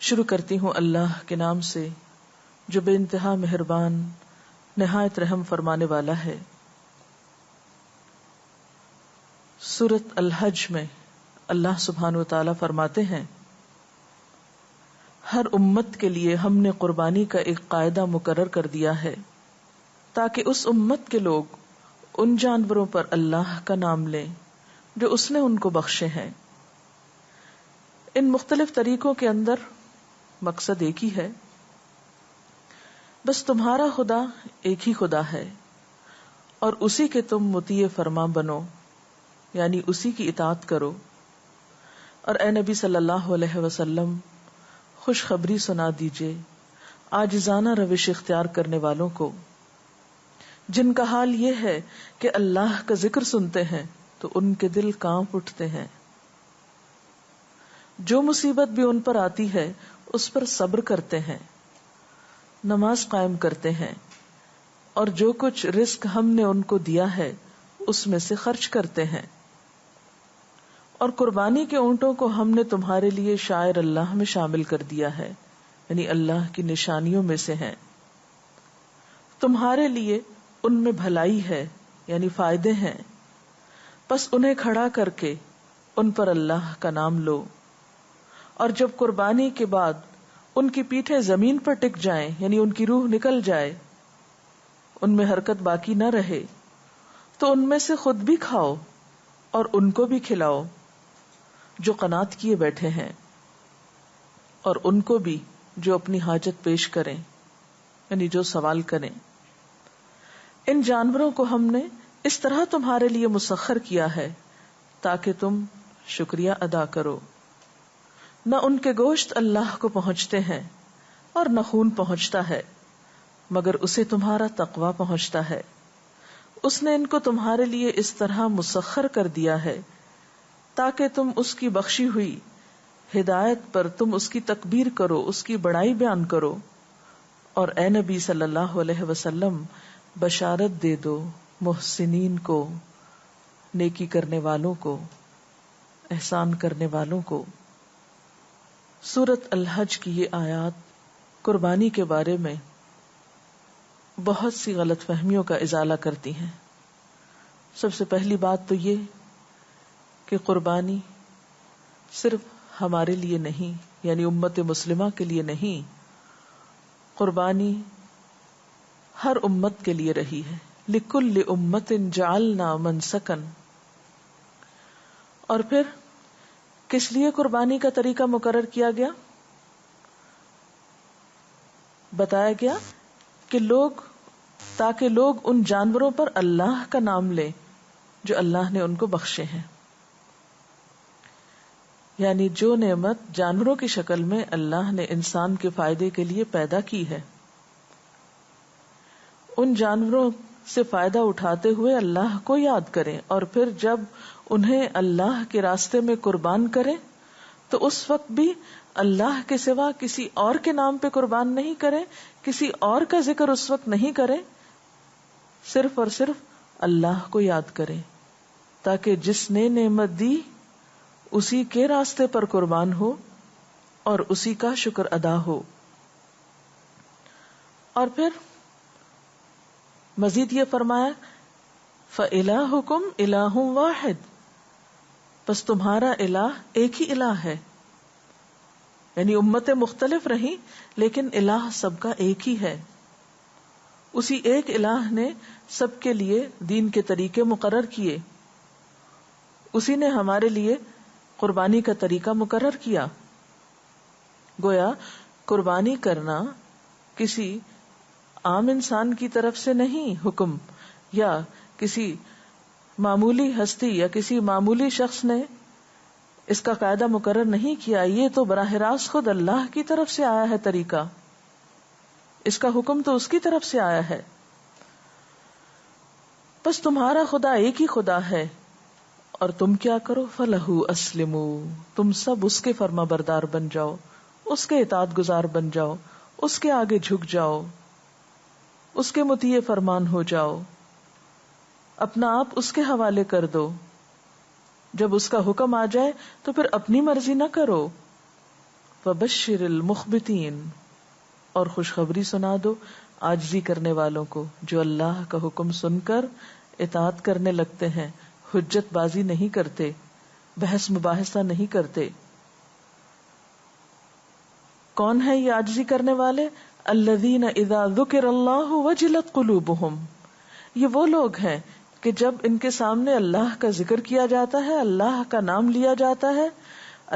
شروع کرتی ہوں اللہ کے نام سے جو بے انتہا مہربان نہایت رحم فرمانے والا ہے۔ سورۃ الحج میں اللہ سبحانہ و تعالی فرماتے ہیں، ہر امت کے لیے ہم نے قربانی کا ایک قاعدہ مقرر کر دیا ہے تاکہ اس امت کے لوگ ان جانوروں پر اللہ کا نام لیں جو اس نے ان کو بخشے ہیں۔ ان مختلف طریقوں کے اندر مقصد ایک ہی ہے، بس تمہارا خدا ایک ہی خدا ہے اور اسی کے تم مطیع فرما بنو، یعنی اسی کی اطاعت کرو۔ اور اے نبی صلی اللہ علیہ وسلم خوشخبری سنا دیجئے عاجزانہ روش اختیار کرنے والوں کو، جن کا حال یہ ہے کہ اللہ کا ذکر سنتے ہیں تو ان کے دل کانپ اٹھتے ہیں۔ جو مصیبت بھی ان پر آتی ہے اس پر صبر کرتے ہیں، نماز قائم کرتے ہیں، اور جو کچھ رزق ہم نے ان کو دیا ہے اس میں سے خرچ کرتے ہیں۔ اور قربانی کے اونٹوں کو ہم نے تمہارے لیے شعائر اللہ میں شامل کر دیا ہے، یعنی اللہ کی نشانیوں میں سے ہیں۔ تمہارے لیے ان میں بھلائی ہے، یعنی فائدے ہیں، پس انہیں کھڑا کر کے ان پر اللہ کا نام لو۔ اور جب قربانی کے بعد ان کی پیٹھیں زمین پر ٹک جائیں، یعنی ان کی روح نکل جائے، ان میں حرکت باقی نہ رہے، تو ان میں سے خود بھی کھاؤ اور ان کو بھی کھلاؤ جو قناعت کیے بیٹھے ہیں، اور ان کو بھی جو اپنی حاجت پیش کریں، یعنی جو سوال کریں۔ ان جانوروں کو ہم نے اس طرح تمہارے لیے مسخر کیا ہے تاکہ تم شکریہ ادا کرو۔ نہ ان کے گوشت اللہ کو پہنچتے ہیں اور نہ خون پہنچتا ہے، مگر اسے تمہارا تقوی پہنچتا ہے۔ اس نے ان کو تمہارے لیے اس طرح مسخر کر دیا ہے تاکہ تم اس کی بخشی ہوئی ہدایت پر تم اس کی تکبیر کرو، اس کی بڑائی بیان کرو۔ اور اے نبی صلی اللہ علیہ وسلم بشارت دے دو محسنین کو، نیکی کرنے والوں کو، احسان کرنے والوں کو۔ سورۃ الحج کی یہ آیات قربانی کے بارے میں بہت سی غلط فہمیوں کا ازالہ کرتی ہیں۔ سب سے پہلی بات تو یہ کہ قربانی صرف ہمارے لیے نہیں، یعنی امت مسلمہ کے لیے نہیں، قربانی ہر امت کے لیے رہی ہے۔ لِكُلِّ أُمَّةٍ جَعَلْنَا مَنْسَكًا۔ اور پھر کس لیے قربانی کا طریقہ مقرر کیا گیا؟ بتایا گیا کہ تاکہ لوگ ان جانوروں پر اللہ کا نام لیں جو اللہ نے ان کو بخشے ہیں، یعنی جو نعمت جانوروں کی شکل میں اللہ نے انسان کے فائدے کے لیے پیدا کی ہے، ان جانوروں سے فائدہ اٹھاتے ہوئے اللہ کو یاد کریں، اور پھر جب انہیں اللہ کے راستے میں قربان کریں تو اس وقت بھی اللہ کے سوا کسی اور کے نام پہ قربان نہیں کریں، کسی اور کا ذکر اس وقت نہیں کریں، صرف اور صرف اللہ کو یاد کریں، تاکہ جس نے نعمت دی اسی کے راستے پر قربان ہو اور اسی کا شکر ادا ہو۔ اور پھر مزید یہ فرمایا فَإِلَٰهُكُمْ إِلَٰهٌ وَاحِدٌ، بس تمہارا الہ ایک ہی الہ ہے، یعنی امتیں مختلف رہیں لیکن الہ سب کا ایک ہی ہے۔ اسی ایک الہ نے سب کے لیے دین کے طریقے مقرر کیے، اسی نے ہمارے لیے قربانی کا طریقہ مقرر کیا۔ گویا قربانی کرنا کسی عام انسان کی طرف سے نہیں حکم، یا کسی معمولی ہستی یا کسی معمولی شخص نے اس کا قاعدہ مقرر نہیں کیا، یہ تو براہ راست خود اللہ کی طرف سے آیا ہے طریقہ، اس کا حکم تو اس کی طرف سے آیا ہے۔ بس تمہارا خدا ایک ہی خدا ہے، اور تم کیا کرو فَلَهُ أَسْلِمُوا، تم سب اس کے فرما بردار بن جاؤ، اس کے اطاعت گزار بن جاؤ، اس کے آگے جھک جاؤ، اس کے مطیع فرمان ہو جاؤ، اپنا آپ اس کے حوالے کر دو۔ جب اس کا حکم آ جائے تو پھر اپنی مرضی نہ کرو، فبشر المخبتین، اور خوشخبری سنا دو عاجزی کرنے والوں کو جو اللہ کا حکم سن کر اطاعت کرنے لگتے ہیں، حجت بازی نہیں کرتے، بحث مباحثہ نہیں کرتے. کون ہے یہ عاجزی کرنے والے؟ الذین اذا ذکر اللہ وجلت قلوبہم، یہ وہ لوگ ہیں کہ جب ان کے سامنے اللہ کا ذکر کیا جاتا ہے، اللہ کا نام لیا جاتا ہے،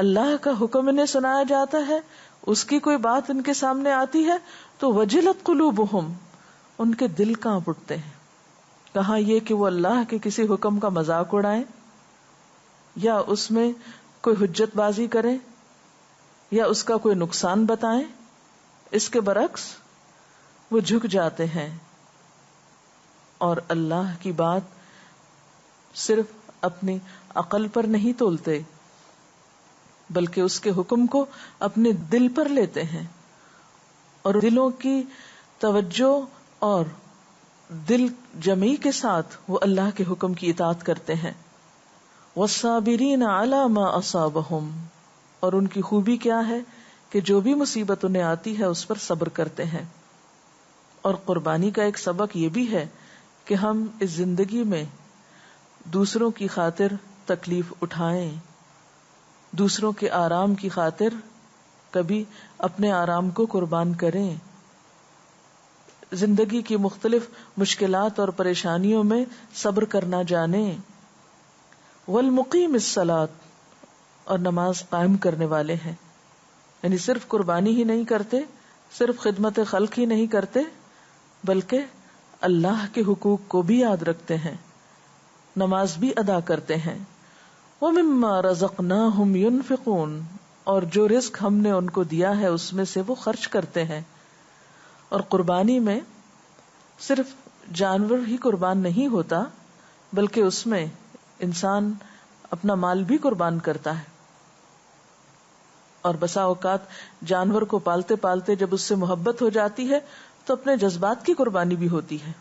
اللہ کا حکم انہیں سنایا جاتا ہے، اس کی کوئی بات ان کے سامنے آتی ہے تو وجلت قلوبہم، ان کے دل کانپ اٹھتے ہیں. کہاں یہ کہ وہ اللہ کے کسی حکم کا مذاق اڑائیں یا اس میں کوئی حجت بازی کریں یا اس کا کوئی نقصان بتائیں. اس کے برعکس وہ جھک جاتے ہیں اور اللہ کی بات صرف اپنی عقل پر نہیں تولتے بلکہ اس کے حکم کو اپنے دل پر لیتے ہیں اور دلوں کی توجہ اور دل جمعی کے ساتھ وہ اللہ کے حکم کی اطاعت کرتے ہیں. والصابرین علی ما اصابہم، اور ان کی خوبی کیا ہے کہ جو بھی مصیبت انہیں آتی ہے اس پر صبر کرتے ہیں. اور قربانی کا ایک سبق یہ بھی ہے کہ ہم اس زندگی میں دوسروں کی خاطر تکلیف اٹھائیں، دوسروں کے آرام کی خاطر کبھی اپنے آرام کو قربان کریں، زندگی کی مختلف مشکلات اور پریشانیوں میں صبر کرنا جانیں. والمقیم الصلاۃ، اور نماز قائم کرنے والے ہیں، یعنی صرف قربانی ہی نہیں کرتے، صرف خدمت خلق ہی نہیں کرتے بلکہ اللہ کے حقوق کو بھی یاد رکھتے ہیں، نماز بھی ادا کرتے ہیں. وَمِمَّا رَزَقْنَاهُمْ يُنْفِقُونَ، اور جو رزق ہم نے ان کو دیا ہے اس میں سے وہ خرچ کرتے ہیں. اور قربانی میں صرف جانور ہی قربان نہیں ہوتا بلکہ اس میں انسان اپنا مال بھی قربان کرتا ہے. اور بسا اوقات جانور کو پالتے پالتے جب اس سے محبت ہو جاتی ہے تو اپنے جذبات کی قربانی بھی ہوتی ہے.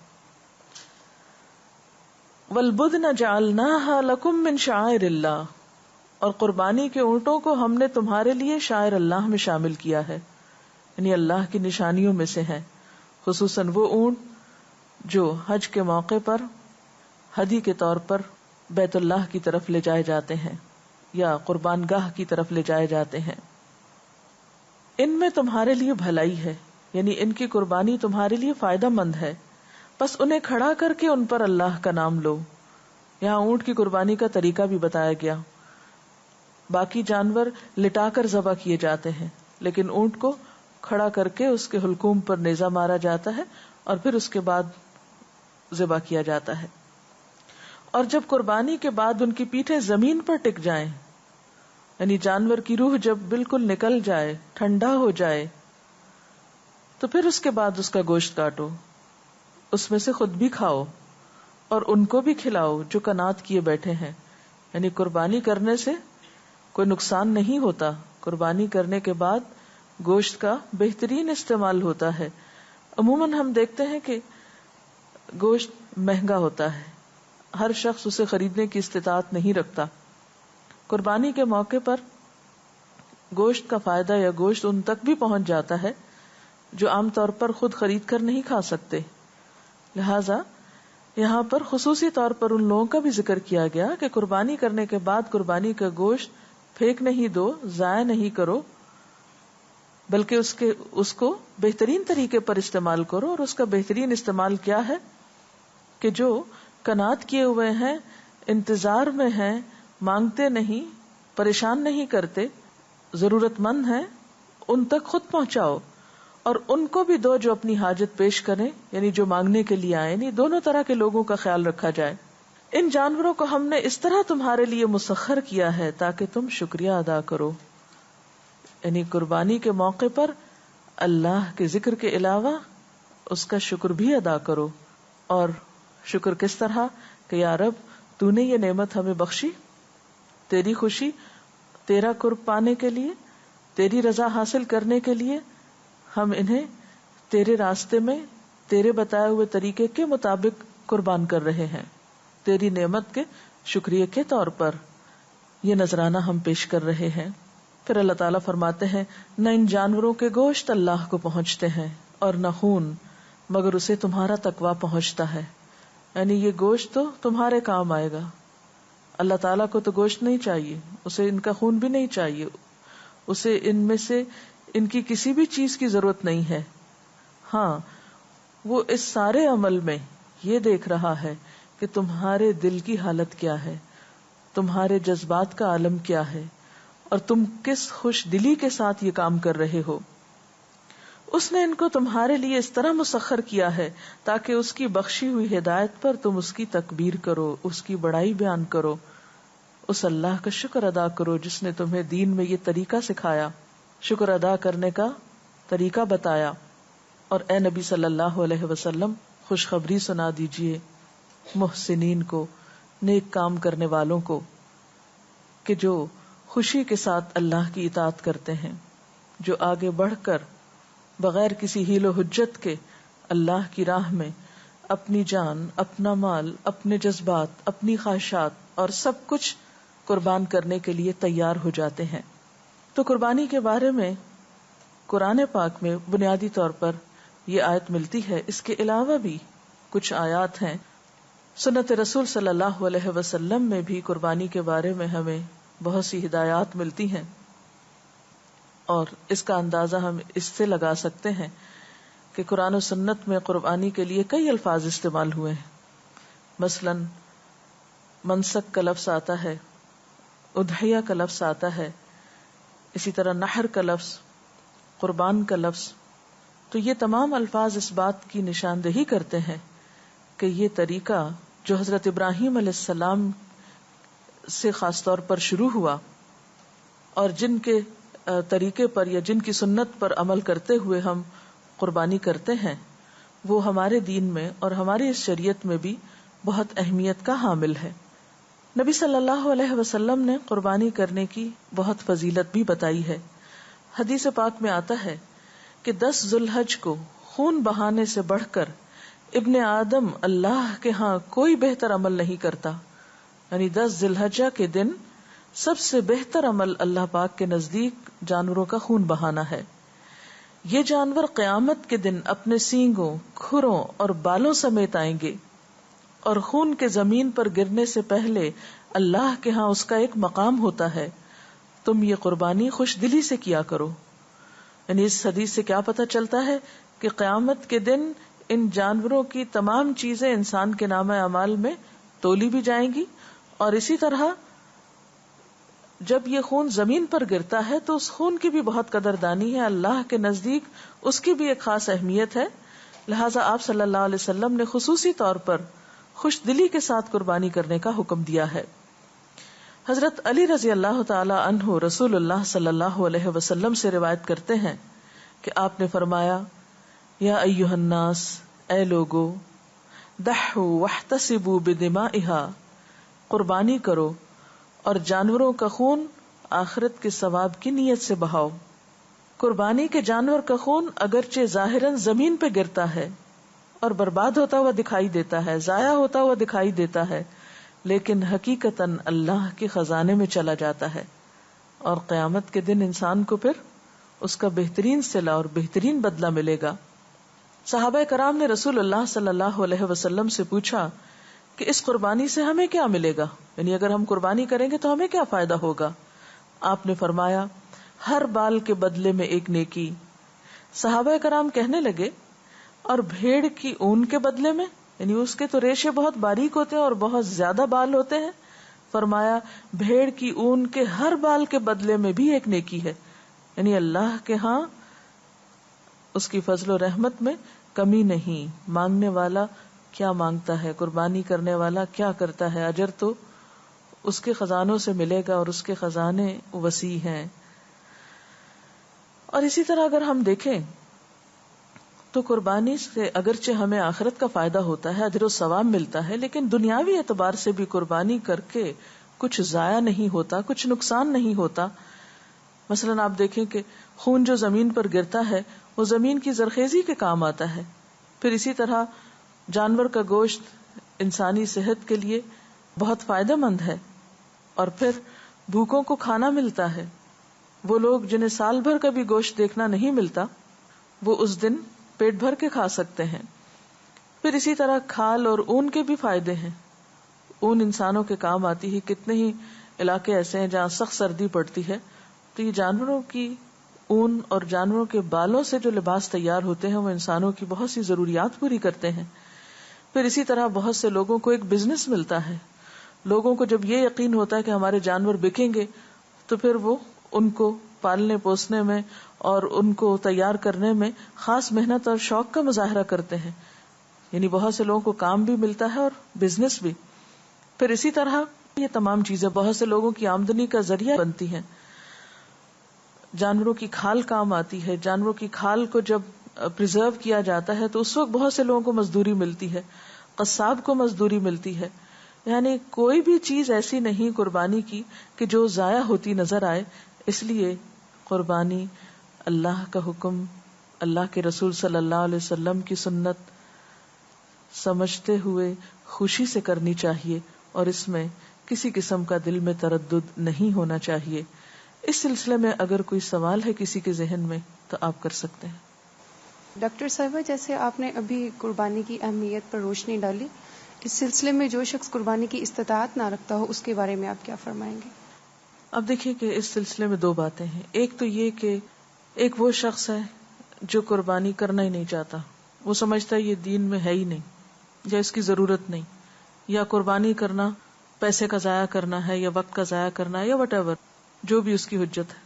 وَالْبُدْنَ جَعَلْنَاهَا لَكُمْ مِنْ شَعَائِرِ اللَّهِ، اور قربانی کے اونٹوں کو ہم نے تمہارے لیے شاعر اللہ میں شامل کیا ہے، یعنی اللہ کی نشانیوں میں سے ہیں. خصوصاً وہ اونٹ جو حج کے موقع پر ہدی کے طور پر بیت اللہ کی طرف لے جائے جاتے ہیں یا قربان گاہ کی طرف لے جائے جاتے ہیں. ان میں تمہارے لیے بھلائی ہے، یعنی ان کی قربانی تمہارے لیے فائدہ مند ہے، بس انہیں کھڑا کر کے ان پر اللہ کا نام لو. یہاں اونٹ کی قربانی کا طریقہ بھی بتایا گیا. باقی جانور لٹا کر ذبح کیے جاتے ہیں لیکن اونٹ کو کھڑا کر کے اس کے حلقوم پر نیزہ مارا جاتا ہے اور پھر اس کے بعد ذبح کیا جاتا ہے. اور جب قربانی کے بعد ان کی پیٹھیں زمین پر ٹک جائیں، یعنی جانور کی روح جب بالکل نکل جائے، ٹھنڈا ہو جائے، تو پھر اس کے بعد اس کا گوشت کاٹو، اس میں سے خود بھی کھاؤ اور ان کو بھی کھلاؤ جو قناعت کیے بیٹھے ہیں. یعنی قربانی کرنے سے کوئی نقصان نہیں ہوتا، قربانی کرنے کے بعد گوشت کا بہترین استعمال ہوتا ہے. عموماً ہم دیکھتے ہیں کہ گوشت مہنگا ہوتا ہے، ہر شخص اسے خریدنے کی استطاعت نہیں رکھتا. قربانی کے موقع پر گوشت کا فائدہ یا گوشت ان تک بھی پہنچ جاتا ہے جو عام طور پر خود خرید کر نہیں کھا سکتے. لہذا یہاں پر خصوصی طور پر ان لوگوں کا بھی ذکر کیا گیا کہ قربانی کرنے کے بعد قربانی کا گوشت پھینک نہیں دو، ضائع نہیں کرو، بلکہ اس کو بہترین طریقے پر استعمال کرو. اور اس کا بہترین استعمال کیا ہے کہ جو قناعت کیے ہوئے ہیں، انتظار میں ہیں، مانگتے نہیں، پریشان نہیں کرتے، ضرورت مند ہیں، ان تک خود پہنچاؤ اور ان کو بھی دو جو اپنی حاجت پیش کریں، یعنی جو مانگنے کے لیے آئے. یعنی دونوں طرح کے لوگوں کا خیال رکھا جائے. ان جانوروں کو ہم نے اس طرح تمہارے لیے مسخر کیا ہے تاکہ تم شکریہ ادا کرو. یعنی قربانی کے موقع پر اللہ کے ذکر کے علاوہ اس کا شکر بھی ادا کرو. اور شکر کس طرح کہ یا رب تو نے یہ نعمت ہمیں بخشی، تیری خوشی، تیرا قرب پانے کے لیے، تیری رضا حاصل کرنے کے لیے ہم انہیں تیرے راستے میں تیرے بتائے ہوئے طریقے کے مطابق قربان کر رہے ہیں. تیری نعمت کے شکریہ کے طور پر یہ نذرانہ ہم پیش کر رہے ہیں. پھر اللہ تعالیٰ فرماتے ہیں نہ ان جانوروں کے گوشت اللہ کو پہنچتے ہیں اور نہ خون، مگر اسے تمہارا تقویٰ پہنچتا ہے. یعنی یہ گوشت تو تمہارے کام آئے گا. اللہ تعالیٰ کو تو گوشت نہیں چاہیے، اسے ان کا خون بھی نہیں چاہیے، اسے ان میں سے ان کی کسی بھی چیز کی ضرورت نہیں ہے. ہاں، وہ اس سارے عمل میں یہ دیکھ رہا ہے کہ تمہارے دل کی حالت کیا ہے، تمہارے جذبات کا عالم کیا ہے، اور تم کس خوش دلی کے ساتھ یہ کام کر رہے ہو. اس نے ان کو تمہارے لیے اس طرح مسخر کیا ہے تاکہ اس کی بخشی ہوئی ہدایت پر تم اس کی تکبیر کرو، اس کی بڑائی بیان کرو، اس اللہ کا شکر ادا کرو جس نے تمہیں دین میں یہ طریقہ سکھایا، شکر ادا کرنے کا طریقہ بتایا. اور اے نبی صلی اللہ علیہ وسلم خوشخبری سنا دیجئے محسنین کو، نیک کام کرنے والوں کو، کہ جو خوشی کے ساتھ اللہ کی اطاعت کرتے ہیں، جو آگے بڑھ کر بغیر کسی حیل و حجت کے اللہ کی راہ میں اپنی جان، اپنا مال، اپنے جذبات، اپنی خواہشات اور سب کچھ قربان کرنے کے لیے تیار ہو جاتے ہیں. تو قربانی کے بارے میں قرآن پاک میں بنیادی طور پر یہ آیت ملتی ہے. اس کے علاوہ بھی کچھ آیات ہیں. سنت رسول صلی اللہ علیہ وسلم میں بھی قربانی کے بارے میں ہمیں بہت سی ہدایات ملتی ہیں، اور اس کا اندازہ ہم اس سے لگا سکتے ہیں کہ قرآن و سنت میں قربانی کے لیے کئی الفاظ استعمال ہوئے ہیں. مثلا منسک کا لفظ آتا ہے، اضحیہ کا لفظ آتا ہے، اسی طرح نحر کا لفظ، قربان کا لفظ. تو یہ تمام الفاظ اس بات کی نشاندہی کرتے ہیں کہ یہ طریقہ جو حضرت ابراہیم علیہ السلام سے خاص طور پر شروع ہوا، اور جن کے طریقے پر یا جن کی سنت پر عمل کرتے ہوئے ہم قربانی کرتے ہیں، وہ ہمارے دین میں اور ہماری اس شریعت میں بھی بہت اہمیت کا حامل ہے. نبی صلی اللہ علیہ وسلم نے قربانی کرنے کی بہت فضیلت بھی بتائی ہے. حدیث پاک میں آتا ہے کہ 10 ذو الحج کو خون بہانے سے بڑھ کر ابن آدم اللہ کے ہاں کوئی بہتر عمل نہیں کرتا. یعنی 10 ذی الحجہ کے دن سب سے بہتر عمل اللہ پاک کے نزدیک جانوروں کا خون بہانا ہے. یہ جانور قیامت کے دن اپنے سینگوں، کھروں اور بالوں سمیت آئیں گے، اور خون کے زمین پر گرنے سے پہلے اللہ کے ہاں اس کا ایک مقام ہوتا ہے. تم یہ قربانی خوش دلی سے کیا کرو. یعنی اس حدیث سے کیا پتہ چلتا ہے کہ قیامت کے دن ان جانوروں کی تمام چیزیں انسان کے نامہ اعمال میں تولی بھی جائیں گی، اور اسی طرح جب یہ خون زمین پر گرتا ہے تو اس خون کی بھی بہت قدردانی ہے، اللہ کے نزدیک اس کی بھی ایک خاص اہمیت ہے. لہٰذا آپ صلی اللہ علیہ وسلم نے خصوصی طور پر خوش دلی کے ساتھ قربانی کرنے کا حکم دیا ہے. حضرت علی رضی اللہ تعالی عنہ رسول اللہ صلی اللہ علیہ وسلم سے روایت کرتے ہیں کہ آپ نے فرمایا، یا ایھا الناس، اے لوگو، ضحوا واحتسبوا بدمائها، قربانی کرو اور جانوروں کا خون آخرت کے ثواب کی نیت سے بہاؤ. قربانی کے جانور کا خون اگرچہ ظاہراً زمین پہ گرتا ہے اور برباد ہوتا ہوا دکھائی دیتا ہے، ضائع ہوتا ہوا دکھائی دیتا ہے، لیکن حقیقتاً اللہ کے خزانے میں چلا جاتا ہے، اور قیامت کے دن انسان کو پھر اس کا بہترین صلہ اور بہترین بدلہ ملے گا. صحابہ کرام نے رسول اللہ صلی اللہ علیہ وسلم سے پوچھا کہ اس قربانی سے ہمیں کیا ملے گا، یعنی اگر ہم قربانی کریں گے تو ہمیں کیا فائدہ ہوگا؟ آپ نے فرمایا، ہر بال کے بدلے میں ایک نیکی. صحابہ کرام کہنے لگے، اور بھیڑ کی اون کے بدلے میں؟ یعنی اس کے تو ریشے بہت باریک ہوتے ہیں اور بہت زیادہ بال ہوتے ہیں. فرمایا، بھیڑ کی اون کے ہر بال کے بدلے میں بھی ایک نیکی ہے. یعنی اللہ کے ہاں اس کی فضل و رحمت میں کمی نہیں. مانگنے والا کیا مانگتا ہے، قربانی کرنے والا کیا کرتا ہے، اجر تو اس کے خزانوں سے ملے گا، اور اس کے خزانے وسیع ہیں. اور اسی طرح اگر ہم دیکھیں تو قربانی سے اگرچہ ہمیں آخرت کا فائدہ ہوتا ہے، اجر و ثواب ملتا ہے، لیکن دنیاوی اعتبار سے بھی قربانی کر کے کچھ ضائع نہیں ہوتا، کچھ نقصان نہیں ہوتا. مثلا آپ دیکھیں کہ خون جو زمین پر گرتا ہے وہ زمین کی زرخیزی کے کام آتا ہے. پھر اسی طرح جانور کا گوشت انسانی صحت کے لیے بہت فائدہ مند ہے، اور پھر بھوکوں کو کھانا ملتا ہے. وہ لوگ جنہیں سال بھر کا بھی گوشت دیکھنا نہیں ملتا، وہ اس دن پیٹ بھر کے کھا سکتے ہیں۔ پھر اسی طرح کھال اور اون کے بھی فائدے ہیں۔ اون انسانوں کے کام آتی ہے۔ کتنے ہی علاقے ایسے ہیں جہاں سخت سردی پڑتی ہے، تو یہ جانوروں کی اون اور جانوروں کے بالوں سے جو لباس تیار ہوتے ہیں وہ انسانوں کی بہت سی ضروریات پوری کرتے ہیں۔ پھر اسی طرح بہت سے لوگوں کو ایک بزنس ملتا ہے۔ لوگوں کو جب یہ یقین ہوتا ہے کہ ہمارے جانور بکیں گے تو پھر وہ ان کو پالنے پوسنے میں اور ان کو تیار کرنے میں خاص محنت اور شوق کا مظاہرہ کرتے ہیں۔ یعنی بہت سے لوگوں کو کام بھی ملتا ہے اور بزنس بھی۔ پھر اسی طرح یہ تمام چیزیں بہت سے لوگوں کی آمدنی کا ذریعہ بنتی ہیں۔ جانوروں کی کھال کام آتی ہے۔ جانوروں کی کھال کو جب پریزرو کیا جاتا ہے تو اس وقت بہت سے لوگوں کو مزدوری ملتی ہے، قصاب کو مزدوری ملتی ہے۔ یعنی کوئی بھی چیز ایسی نہیں قربانی کی کہ جو ضائع ہوتی نظر آئے۔ اس لیے قربانی اللہ کا حکم، اللہ کے رسول صلی اللہ علیہ وسلم کی سنت سمجھتے ہوئے خوشی سے کرنی چاہیے، اور اس میں کسی قسم کا دل میں تردد نہیں ہونا چاہیے۔ اس سلسلے میں اگر کوئی سوال ہے کسی کے ذہن میں تو آپ کر سکتے ہیں۔ ڈاکٹر صاحبہ، جیسے آپ نے ابھی قربانی کی اہمیت پر روشنی ڈالی، اس سلسلے میں جو شخص قربانی کی استطاعت نہ رکھتا ہو اس کے بارے میں آپ کیا فرمائیں گے؟ اب دیکھیے کہ اس سلسلے میں دو باتیں ہیں۔ ایک تو یہ کہ ایک وہ شخص ہے جو قربانی کرنا ہی نہیں چاہتا، وہ سمجھتا ہے یہ دین میں ہے ہی نہیں یا اس کی ضرورت نہیں، یا قربانی کرنا پیسے کا ضائع کرنا ہے یا وقت کا ضائع کرنا ہے یا وٹ ایور جو بھی اس کی حجت ہے۔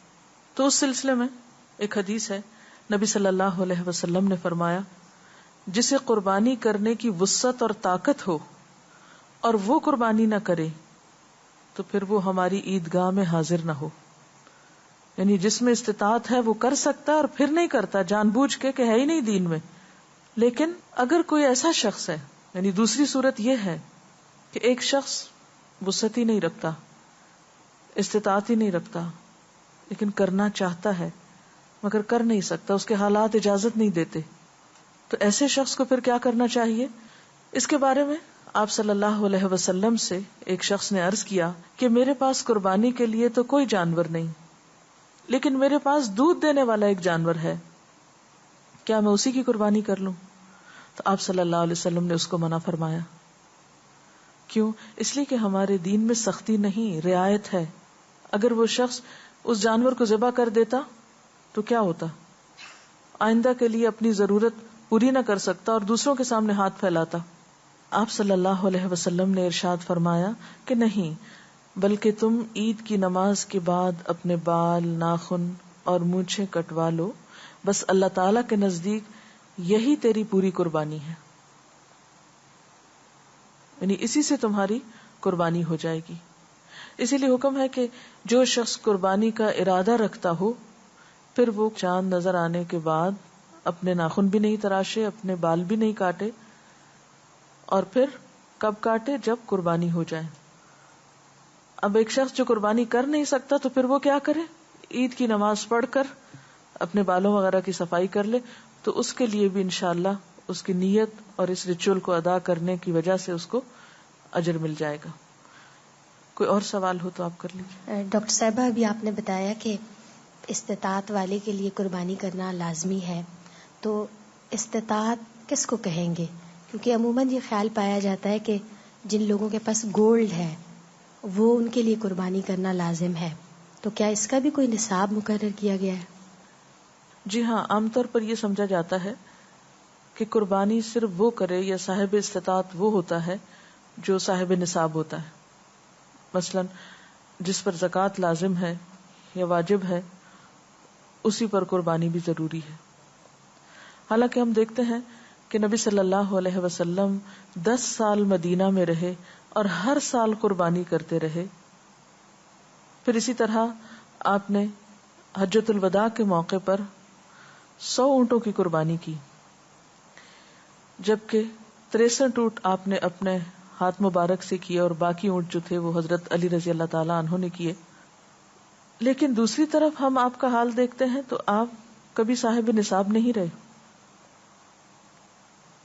تو اس سلسلے میں ایک حدیث ہے، نبی صلی اللہ علیہ وسلم نے فرمایا، جسے قربانی کرنے کی وسعت اور طاقت ہو اور وہ قربانی نہ کرے تو پھر وہ ہماری عیدگاہ میں حاضر نہ ہو۔ یعنی جس میں استطاعت ہے وہ کر سکتا ہے اور پھر نہیں کرتا جان بوجھ کے کہ ہے ہی نہیں دین میں۔ لیکن اگر کوئی ایسا شخص ہے، یعنی دوسری صورت یہ ہے کہ ایک شخص وسعت ہی نہیں رکھتا، استطاعت ہی نہیں رکھتا، لیکن کرنا چاہتا ہے مگر کر نہیں سکتا، اس کے حالات اجازت نہیں دیتے، تو ایسے شخص کو پھر کیا کرنا چاہیے؟ اس کے بارے میں آپ صلی اللہ علیہ وسلم سے ایک شخص نے عرض کیا کہ میرے پاس قربانی کے لیے تو کوئی جانور نہیں، لیکن میرے پاس دودھ دینے والا ایک جانور ہے، کیا میں اسی کی قربانی کر لوں؟ تو آپ صلی اللہ علیہ وسلم نے اس کو منع فرمایا۔ کیوں؟ اس لیے کہ ہمارے دین میں سختی نہیں، رعایت ہے۔ اگر وہ شخص اس جانور کو ذبح کر دیتا تو کیا ہوتا؟ آئندہ کے لیے اپنی ضرورت پوری نہ کر سکتا اور دوسروں کے سامنے ہاتھ پھیلاتا۔ آپ صلی اللہ علیہ وسلم نے ارشاد فرمایا کہ نہیں، بلکہ تم عید کی نماز کے بعد اپنے بال، ناخن اور مونچھیں کٹوا لو، بس اللہ تعالی کے نزدیک یہی تیری پوری قربانی ہے، یعنی اسی سے تمہاری قربانی ہو جائے گی۔ اسی لیے حکم ہے کہ جو شخص قربانی کا ارادہ رکھتا ہو پھر وہ چاند نظر آنے کے بعد اپنے ناخن بھی نہیں تراشے، اپنے بال بھی نہیں کاٹے، اور پھر کب کاٹے؟ جب قربانی ہو جائے۔ اب ایک شخص جو قربانی کر نہیں سکتا تو پھر وہ کیا کرے؟ عید کی نماز پڑھ کر اپنے بالوں وغیرہ کی صفائی کر لے، تو اس کے لیے بھی انشاءاللہ اس کی نیت اور اس ریچول کو ادا کرنے کی وجہ سے اس کو اجر مل جائے گا۔ کوئی اور سوال ہو تو آپ کر لیجیے۔ ڈاکٹر صاحبہ، ابھی آپ نے بتایا کہ استطاعت والے کے لیے قربانی کرنا لازمی ہے، تو استطاعت کس کو کہیں گے؟ کیونکہ عموماً یہ خیال پایا جاتا ہے کہ جن لوگوں کے پاس گولڈ ہے وہ ان کے لیے قربانی کرنا لازم ہے، تو کیا اس کا بھی کوئی نصاب مقرر کیا گیا ہے؟ جی ہاں، عام طور پر یہ سمجھا جاتا ہے کہ قربانی صرف وہ کرے یا صاحب استطاعت وہ ہوتا ہے جو صاحب نصاب ہوتا ہے۔ مثلا جس پر زکوٰۃ لازم ہے یا واجب ہے اسی پر قربانی بھی ضروری ہے۔ حالانکہ ہم دیکھتے ہیں کہ نبی صلی اللہ علیہ وسلم 10 سال مدینہ میں رہے اور ہر سال قربانی کرتے رہے۔ پھر اسی طرح آپ نے حجۃ الوداع کے موقع پر 100 اونٹوں کی قربانی کی، جبکہ 63 اونٹ آپ نے اپنے ہاتھ مبارک سے کیے اور باقی اونٹ جو تھے وہ حضرت علی رضی اللہ تعالی عنہ نے کیے۔ لیکن دوسری طرف ہم آپ کا حال دیکھتے ہیں تو آپ کبھی صاحب نصاب نہیں رہے،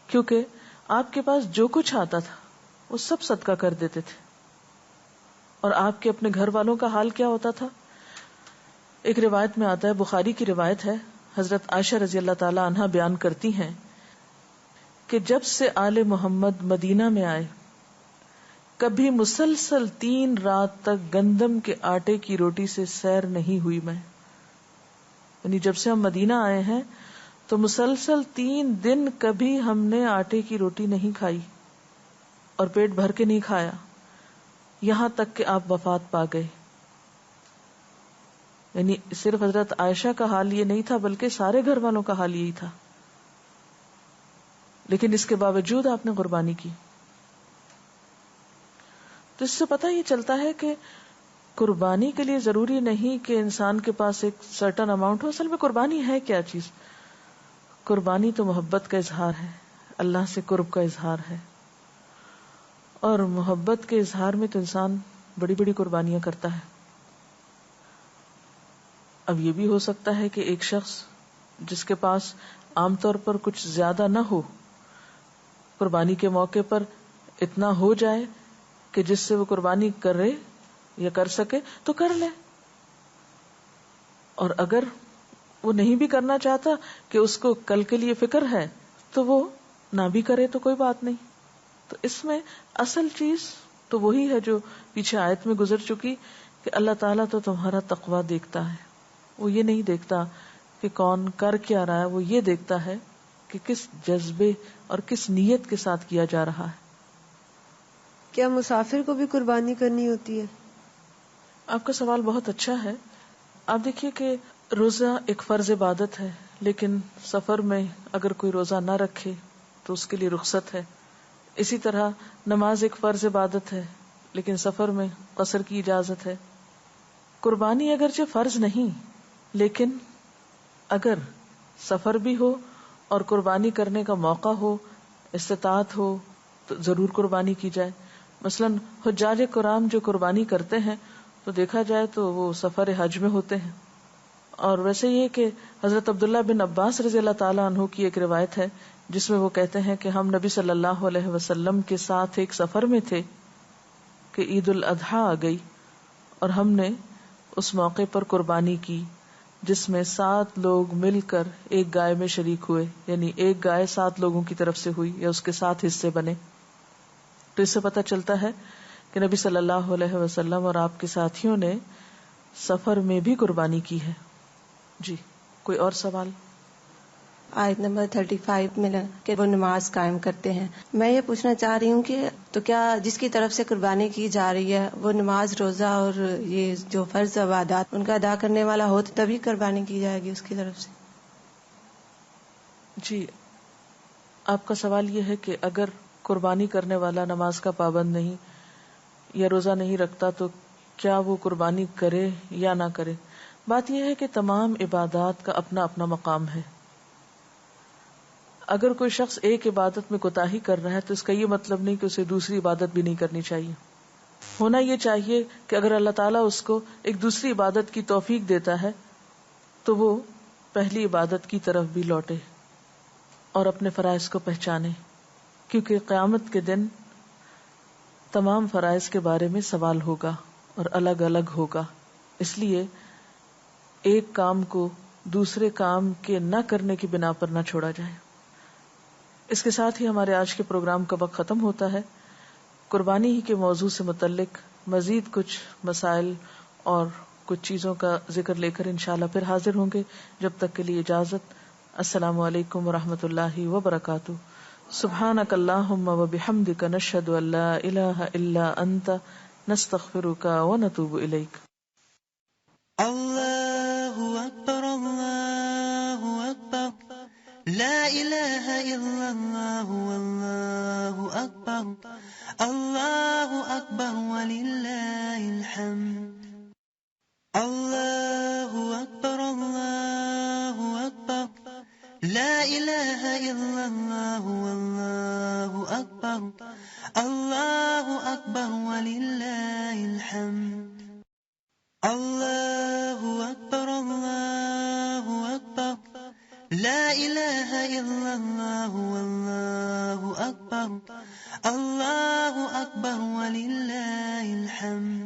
کیونکہ آپ کے پاس جو کچھ آتا تھا وہ سب صدقہ کر دیتے تھے۔ اور آپ کے اپنے گھر والوں کا حال کیا ہوتا تھا؟ ایک روایت میں آتا ہے، بخاری کی روایت ہے، حضرت عائشہ رضی اللہ تعالی عنہا بیان کرتی ہیں کہ جب سے آل محمد مدینہ میں آئے کبھی مسلسل 3 رات تک گندم کے آٹے کی روٹی سے سیر نہیں ہوئی میں. یعنی جب سے ہم مدینہ آئے ہیں تو مسلسل 3 دن کبھی ہم نے آٹے کی روٹی نہیں کھائی اور پیٹ بھر کے نہیں کھایا، یہاں تک کہ آپ وفات پا گئے. یعنی صرف حضرت عائشہ کا حال یہ نہیں تھا بلکہ سارے گھر والوں کا حال یہی تھا، لیکن اس کے باوجود آپ نے قربانی کی. تو اس سے پتہ یہ چلتا ہے کہ قربانی کے لیے ضروری نہیں کہ انسان کے پاس ایک سرٹن اماؤنٹ ہو. اصل میں قربانی ہے کیا چیز؟ قربانی تو محبت کا اظہار ہے، اللہ سے قرب کا اظہار ہے، اور محبت کے اظہار میں تو انسان بڑی بڑی قربانیاں کرتا ہے. اب یہ بھی ہو سکتا ہے کہ ایک شخص جس کے پاس عام طور پر کچھ زیادہ نہ ہو، قربانی کے موقع پر اتنا ہو جائے کہ جس سے وہ قربانی کرے یا کر سکے تو کر لے، اور اگر وہ نہیں بھی کرنا چاہتا کہ اس کو کل کے لیے فکر ہے تو وہ نہ بھی کرے تو کوئی بات نہیں. تو اس میں اصل چیز تو وہی ہے جو پیچھے آیت میں گزر چکی کہ اللہ تعالیٰ تو تمہارا تقویٰ دیکھتا ہے. وہ یہ نہیں دیکھتا کہ کون کر کیا رہا ہے، وہ یہ دیکھتا ہے کہ کس جذبے اور کس نیت کے ساتھ کیا جا رہا ہے. کیا مسافر کو بھی قربانی کرنی ہوتی ہے؟ آپ کا سوال بہت اچھا ہے. آپ دیکھیے کہ روزہ ایک فرض عبادت ہے، لیکن سفر میں اگر کوئی روزہ نہ رکھے تو اس کے لیے رخصت ہے. اسی طرح نماز ایک فرض عبادت ہے، لیکن سفر میں قصر کی اجازت ہے. قربانی اگرچہ فرض نہیں، لیکن اگر سفر بھی ہو اور قربانی کرنے کا موقع ہو، استطاعت ہو، تو ضرور قربانی کی جائے. مثلا حجاج کرام جو قربانی کرتے ہیں تو دیکھا جائے تو وہ سفر حج میں ہوتے ہیں. اور ویسے یہ کہ حضرت عبداللہ بن عباس رضی اللہ تعالیٰ عنہ کی ایک روایت ہے جس میں وہ کہتے ہیں کہ ہم نبی صلی اللہ علیہ وسلم کے ساتھ ایک سفر میں تھے کہ عید الاضحیٰ آ گئی، اور ہم نے اس موقع پر قربانی کی جس میں 7 لوگ مل کر ایک گائے میں شریک ہوئے. یعنی ایک گائے 7 لوگوں کی طرف سے ہوئی یا اس کے 7 حصے بنے. تو اس سے پتہ چلتا ہے کہ نبی صلی اللہ علیہ وسلم اور آپ کے ساتھیوں نے سفر میں بھی قربانی کی ہے. جی کوئی اور سوال؟ آیت نمبر 35 میں کہ وہ نماز قائم کرتے ہیں. میں یہ پوچھنا چاہ رہی ہوں کہ تو کیا جس کی طرف سے قربانی کی جا رہی ہے وہ نماز، روزہ اور یہ جو فرض عبادات ان کا ادا کرنے والا ہو تو تبھی قربانی کی جائے گی اس کی طرف سے؟ جی آپ کا سوال یہ ہے کہ اگر قربانی کرنے والا نماز کا پابند نہیں یا روزہ نہیں رکھتا تو کیا وہ قربانی کرے یا نہ کرے. بات یہ ہے کہ تمام عبادات کا اپنا اپنا مقام ہے. اگر کوئی شخص ایک عبادت میں کوتاہی کر رہا ہے تو اس کا یہ مطلب نہیں کہ اسے دوسری عبادت بھی نہیں کرنی چاہیے. ہونا یہ چاہیے کہ اگر اللہ تعالیٰ اس کو ایک دوسری عبادت کی توفیق دیتا ہے تو وہ پہلی عبادت کی طرف بھی لوٹے اور اپنے فرائض کو پہچانے، کیونکہ قیامت کے دن تمام فرائض کے بارے میں سوال ہوگا اور الگ الگ ہوگا. اس لیے ایک کام کو دوسرے کام کے نہ کرنے کی بنا پر نہ چھوڑا جائے. اس کے ساتھ ہی ہمارے آج کے پروگرام کا وقت ختم ہوتا ہے. قربانی ہی کے موضوع سے متعلق مزید کچھ مسائل اور کچھ چیزوں کا ذکر لے کر انشاءاللہ پھر حاضر ہوں گے. جب تک کے لیے اجازت. السلام علیکم ورحمۃ اللہ وبرکاتہ. سبحانک اللہم وبحمدک نشہد ان لا الہ الا انت نستغفرک ونتوب الیک. اللہ اکبر اللہ اکبر لا الہ الا اللہ واللہ اکبر اللہ اکبر وللہ الحمد. اللہ اکبر اللہ اکبر لا الہ الا اللہ واللہ اکبر اللہ اکبر وللہ الحمد. اللہ اکبر اللہ اکبر لا الہ الا اللہ واللہ اکبر اللہ اکبر وللہ الحمد.